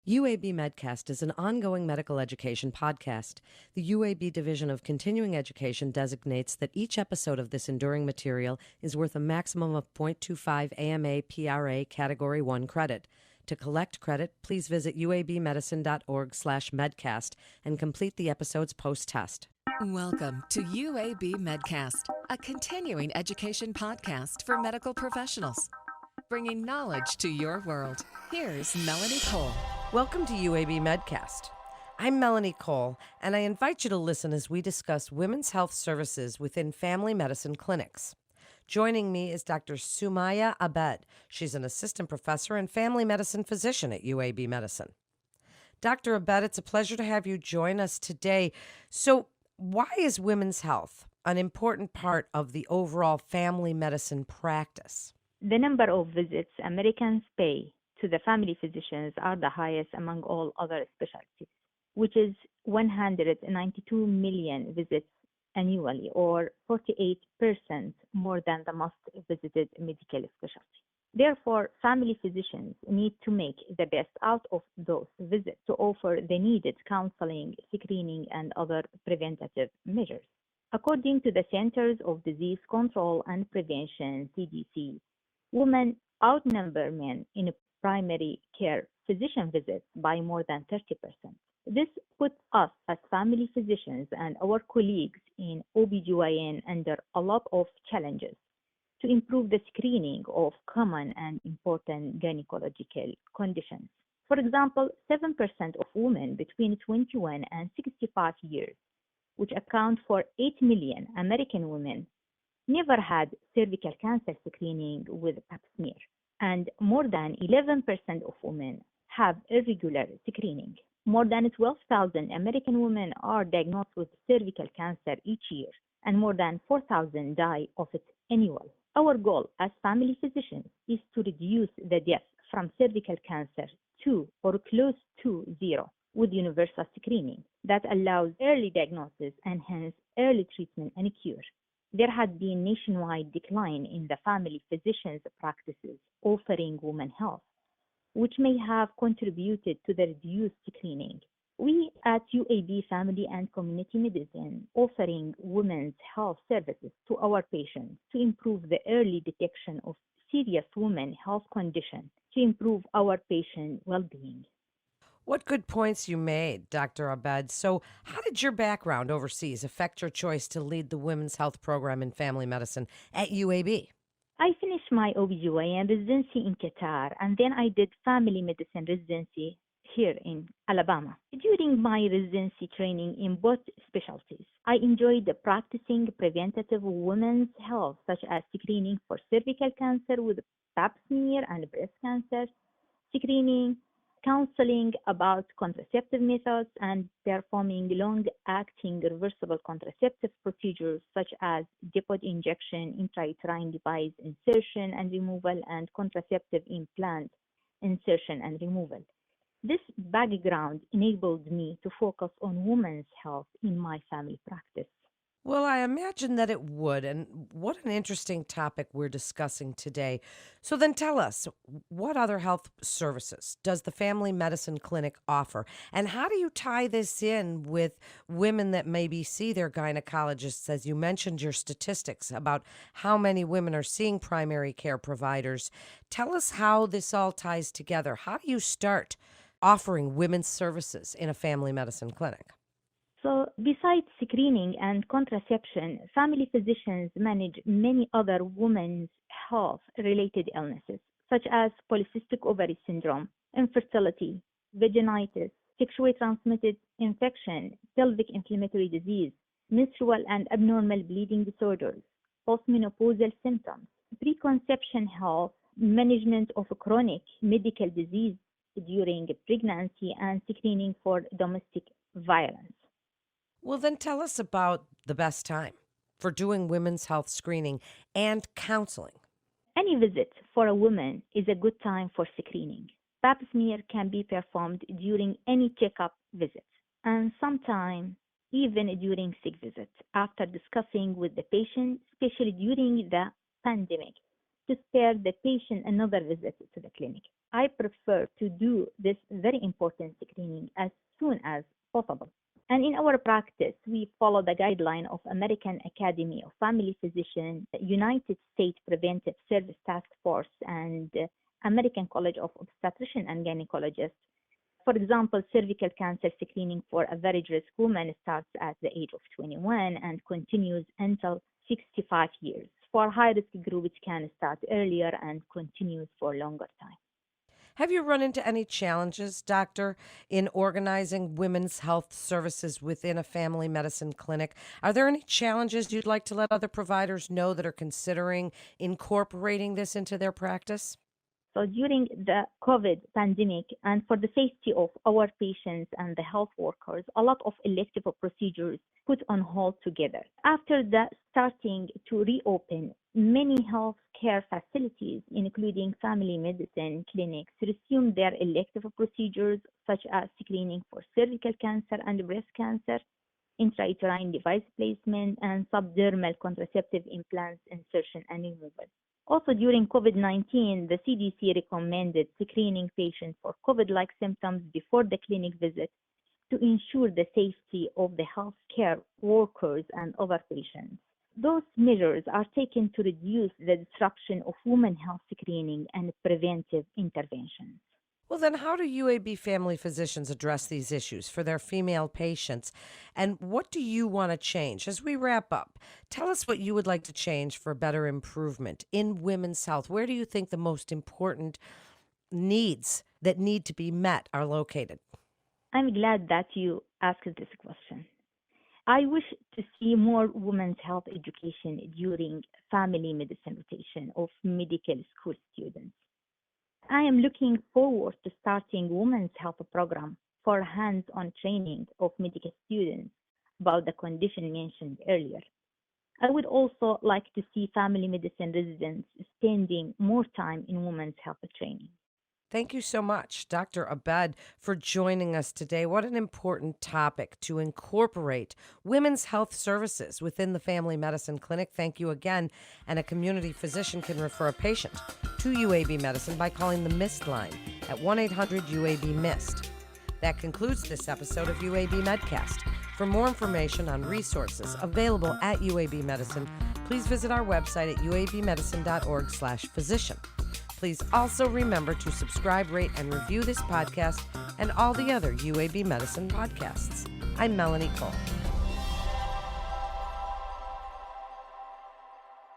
UAB MedCast is an ongoing medical education podcast. The UAB Division of Continuing Education designates that each episode of this enduring material is worth a maximum of 0.25 AMA PRA Category 1 credit. To collect credit, please visit uabmedicine.org/medcast and complete the episode's post-test. Welcome to UAB MedCast, a continuing education podcast for medical professionals, bringing knowledge to your world. Here's Melanie Cole. Welcome to UAB MedCast. I'm Melanie Cole, and I invite you to listen as we discuss women's health services within family medicine clinics. Joining me is Dr. Sumaya Abed. She's an assistant professor and family medicine physician at UAB Medicine. Dr. Abed, it's a pleasure to have you join us today. So, why is women's health an important part of the overall family medicine practice? The number of visits Americans pay to the family physicians are the highest among all other specialties, which is 192 million visits annually, or 48% more than the most visited medical specialty. Therefore, family physicians need to make the best out of those visits to offer the needed counseling, screening, and other preventative measures. According to the Centers of Disease Control and Prevention, CDC, women outnumber men in primary care physician visits by more than 30%. This puts us as family physicians and our colleagues in OBGYN under a lot of challenges to improve the screening of common and important gynecological conditions. For example, 7% of women between 21 and 65 years, which account for 8 million American women, never had cervical cancer screening with pap smear, and more than 11% of women have irregular screening. More than 12,000 American women are diagnosed with cervical cancer each year, and more than 4,000 die of it annually. Our goal as family physicians is to reduce the death from cervical cancer to or close to zero with universal screening that allows early diagnosis and hence early treatment and cure. There had been nationwide decline in the family physicians' practices offering women health, which may have contributed to the reduced screening. We at UAB Family and Community Medicine offering women's health services to our patients to improve the early detection of serious women's health conditions to improve our patient well-being. What good points you made, Dr. Abed. So, how did your background overseas affect your choice to lead the women's health program in family medicine at UAB? I finished my OBGYN residency in Qatar, and then I did family medicine residency here in Alabama. During my residency training in both specialties, I enjoyed practicing preventative women's health, such as screening for cervical cancer with pap smear and breast cancer screening, counseling about contraceptive methods, and performing long-acting reversible contraceptive procedures such as depot injection, intrauterine device insertion and removal, and contraceptive implant insertion and removal. This background enabled me to focus on women's health in my family practice. Well, I imagine that it would, and what an interesting topic we're discussing today. So then tell us, what other health services does the family medicine clinic offer? And how do you tie this in with women that maybe see their gynecologists? As you mentioned your statistics about how many women are seeing primary care providers. Tell us how this all ties together. How do you start offering women's services in a family medicine clinic? So, besides screening and contraception, family physicians manage many other women's health related illnesses, such as polycystic ovary syndrome, infertility, vaginitis, sexually transmitted infection, pelvic inflammatory disease, menstrual and abnormal bleeding disorders, postmenopausal symptoms, preconception health, management of chronic medical disease during pregnancy, and screening for domestic violence. Well, then tell us about the best time for doing women's health screening and counseling. Any visit for a woman is a good time for screening. Pap smear can be performed during any checkup visit, and sometimes even during sick visits after discussing with the patient, especially during the pandemic, to spare the patient another visit to the clinic. I prefer to do this very important screening as soon as possible. And in our practice, we follow the guideline of American Academy of Family Physicians, United States Preventive Service Task Force, and American College of Obstetricians and Gynecologists. For example, cervical cancer screening for average risk women starts at the age of 21 and continues until 65 years. For high-risk groups, it can start earlier and continues for longer time. Have you run into any challenges, doctor, in organizing women's health services within a family medicine clinic? Are there any challenges you'd like to let other providers know that are considering incorporating this into their practice? So during the COVID pandemic, and for the safety of our patients and the health workers, a lot of elective procedures put on hold together. After the starting to reopen, many healthcare facilities, including family medicine clinics, resumed their elective procedures such as screening for cervical cancer and breast cancer, intrauterine device placement, and subdermal contraceptive implants insertion and removal. Also, during COVID-19, the CDC recommended screening patients for COVID-like symptoms before the clinic visit to ensure the safety of the healthcare workers and other patients. Those measures are taken to reduce the disruption of women's health screening and preventive interventions. Well, then, how do UAB family physicians address these issues for their female patients? And what do you want to change? As we wrap up, tell us what you would like to change for better improvement in women's health. Where do you think the most important needs that need to be met are located? I'm glad that you asked this question. I wish to see more women's health education during family medicine rotation of medical school students. I am looking forward to starting women's health program for hands-on training of medical students about the condition mentioned earlier. I would also like to see family medicine residents spending more time in women's health training. Thank you so much, Dr. Abed, for joining us today. What an important topic to incorporate women's health services within the family medicine clinic. Thank you again. And a community physician can refer a patient to UAB Medicine by calling the MIST line at 1-800-UAB-MIST. That concludes this episode of UAB MedCast. For more information on resources available at UAB Medicine, please visit our website at uabmedicine.org/physician. Please also remember to subscribe, rate, and review this podcast and all the other UAB Medicine podcasts. I'm Melanie Cole.